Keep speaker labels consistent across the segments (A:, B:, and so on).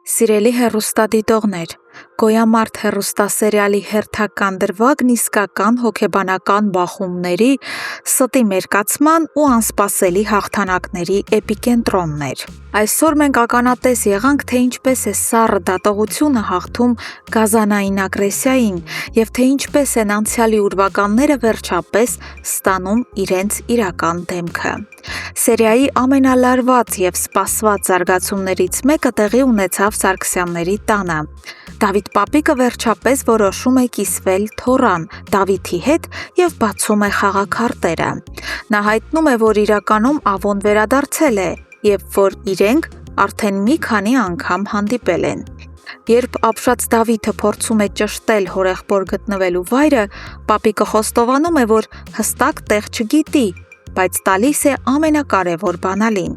A: Սիրելի հեռուստադիտողներ, Գոյամարտ հեռուստասերիալի հերթական դրվագն իսկական հոգեբանական բախումների, ստի մերկացման ու անսպասելի հաղթանակների էպիկենտրոնն էր։ Այսօր մենք ականատես եղանք, թե ինչպես է սառը դատողությունը հաղթում գազանային ագրեսիային և թե ինչպես են անցյալի ուրվականները վերջապես ստանում իրենց իրական դեմքը։ Սերիայի ամենալարված և սպասված զարգացումներից մեկը տեղի ունեցավ Սարգսյանների տանը։ Դավիթ պապիկը վերջապես որոշում է կիսվել Թորան, Դավիթի հետ և բացում է խաղաքարտերը։ Նա հայտնում է, որ իրականում Ավոն վերադարձել է և որ իրենք արդեն մի քանի անգամ հանդիպել են։ Երբ ապշած Դավիթը փորձում է ճշտել հորեղբոր գտնվելու վայրը, պապիկը խոստովանում է, որ հստակ տեղ չգիտի, բայց տալիս է ամենակարևոր բանալին։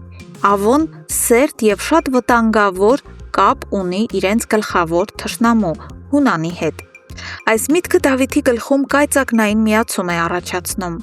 A: Ավոն սերտ և շատ վտանգավոր կապ ունի իրենց գլխավոր թշնամու՝ Հունանի հետ։ Այս միտքը Դավիթի գլխում կայծակնային միացում է առաջացնում։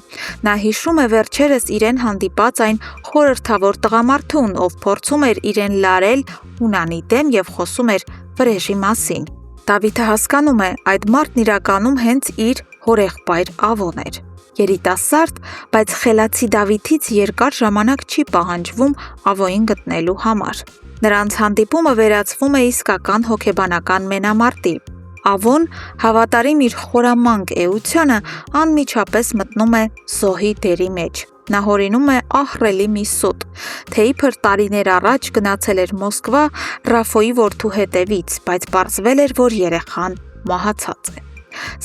A: Նա հիշում է վերջերս իրեն հանդիպած այն խորհրդավոր տղամարդուն, ով փորձում էր իրեն լարել Հունանի դեմ և խոսում էր վրեժի մասին։ Դավիթը հասկանում է, այդ մարդն իրականում հենց իր հորեղբայր Ավոն էր։ Երիտասարդ, բայց խելացի Դավիթից երկար ժամանակ չի պահանջվում Ավոյին գտնելու համար։ Նրանց հանդիպումը վերածվում է իսկական հոգեբանական մենամարտի։ Ավոն, հավատարիմ իր խորամանկ էությանը, անմիջապես մտնում է զոհի դերի մեջ։ Նա հորինում է ահռելի մի սուտ, թե իբր տարիներ առաջ գնացել էր Մոսկվա Ռաֆոյի որդու հետևից, բայց պարզվել էր, որ երեխան մահացած է։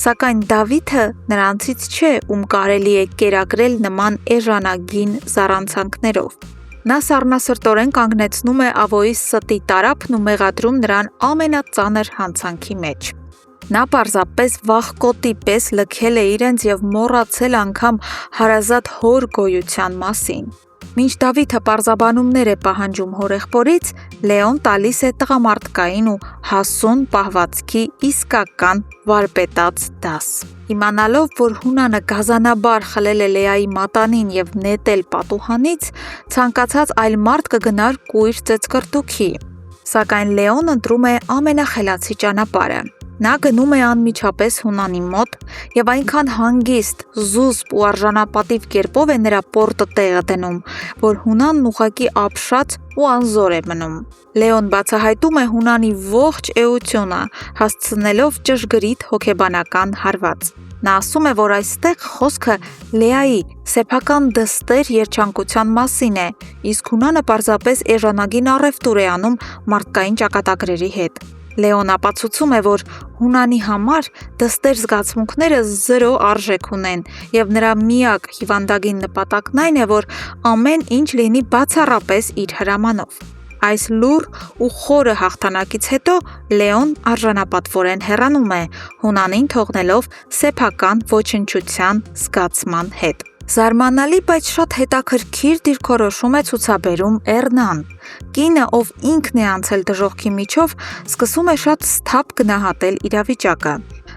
A: Սակայն Դավիթը նրանցից չէ, ում կարելի է կերակրել նման էժանագին զառանցանքներով։ Նա սառնասրտորեն կանգնեցնում է Ավոյի ստի տարափն ու մեղադրում նրան ամենածանր հանցանքի մեջ։ Նա պարզապես վախկոտի պես լքել է իրենց և մոռացել անգամ հարազատ հոր գոյության մասին։ Մինչ Դավիթը պարզաբանումներ է պահանջում հորեղբորից, Լեոն տալիս է տղամարդկային ու հասուն պահվածքի իսկական վարպետաց դաս։ Իմանալով, որ Հունանը գազանաբար խլել է Լեայի մատանին և նետել պատուհանից, ցանկացած այլ մարդ կգնար կույր ծեծկռտուքի։ Սակայն Լեոն ընտրում է ամենախելացի ճանապարհը։ Նա գնում է անմիջապես Հունանի մոտ և այնքան հանգիստ, զուսպ ու արժանապատիվ կերպով է նրա պորտը տեղը դնում, որ Հունանն ուղղակի ապշած ու անզոր է մնում։ Լեոն բացահայտում է Հունանի ողջ էությունը, հասցնելով ճշգրիտ հոգեբանական հարված։ Նա ասում է, որ այստեղ խոսքը Լեայի սեփական դստեր երջանկության մասին է, իսկ Հունանը պարզապես էժանագին առևտուր է անում մարդկային ճակատագրերի հետ։ Լեոն ապացուցում է, որ Հունանի համար դստեր զգացմունքները զրո արժեք ունեն, և նրա միակ հիվանդագին նպատակն այն է, որ ամեն ինչ լինի բացառապես իր հրամանով։ Այս լուռ ու խորը հաղթանակից հետո Լեոն արժանապատվորեն հեռանում է, Հունանին թողնելով սեփական ոչնչության զգացման հետ։ Զարմանալի, բայց շատ հետաքրքիր դիրքորոշում է ցուցաբերում Էռնան։ Կինը, ով ինքն է անցել դժոխքի միջով, սկսում է շատ սթափ գնահատել իրավիճակը։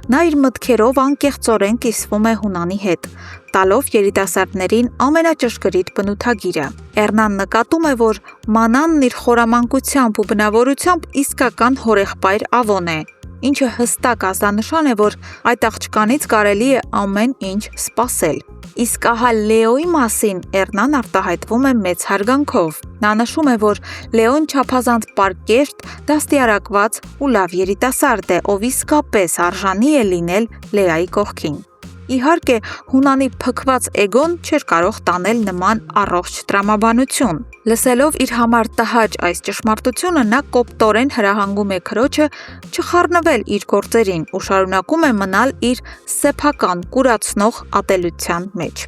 A: Նա իր մտքերով անկեղծորեն կիսվում է Հունանի հետ, տալով երիտասարդներին ամենաճշգրիտ բնութագիրը։ Էռնան նկատում է, որ Մանանն իր խորամանկությամբ ու բնավորությամբ իսկական հորեղբայր Ավոն է, ինչը հստակ ազդանշան է, որ այդ աղջկանից կարելի է ամեն ինչ սպասել։ Իսկ ահա Լեոյի մասին Էռնան արտահայտվում է մեծ հարգանքով։ Նա նշում է, որ Լեոն չափազանց պարկեշտ, դաստիարակված ու լավ երիտասարդ է, ով իսկապես արժանի է լինել Լեայի կողքին։ Իհարկե, Հունանի փքված էգոն չէր կարող տանել նման առողջ տրամաբանություն։ Լսելով իր համար տհաճ այս ճշմարտությունը, նա կոպտորեն հրահանգում է քրոջը չխառնվել իր գործերին ու շարունակում է մնալ իր սեփական կուրացնող ատելության մեջ։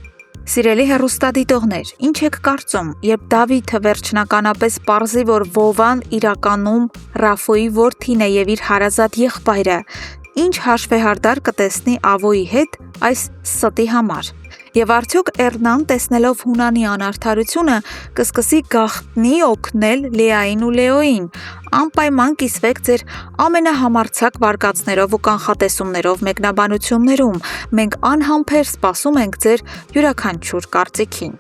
A: Սիրելի հեռուստադիտողներ, ինչ եք կարծում, երբ Դավիթը վերջնականապես պարզի, որ Վովան իրականում Ռաֆոյի որդին է և իր հարազատ եղբայրը, ինչ հաշվեհարդար կտեսնի Ավոյի հետ այս ստի համար։ Եվ արդյոք Էռնան, տեսնելով Հունանի անարդարությունը, կսկսի գաղտնի օգնել Լեային ու Լեոյին։ Անպայման կիսվեք ձեր ամենահամարձակ վարկածներով ու կանխատեսումներով մեկնաբանություններում։ Մենք անհամբեր սպասում ենք ձեր յուրաքանչյուր կարծիքին։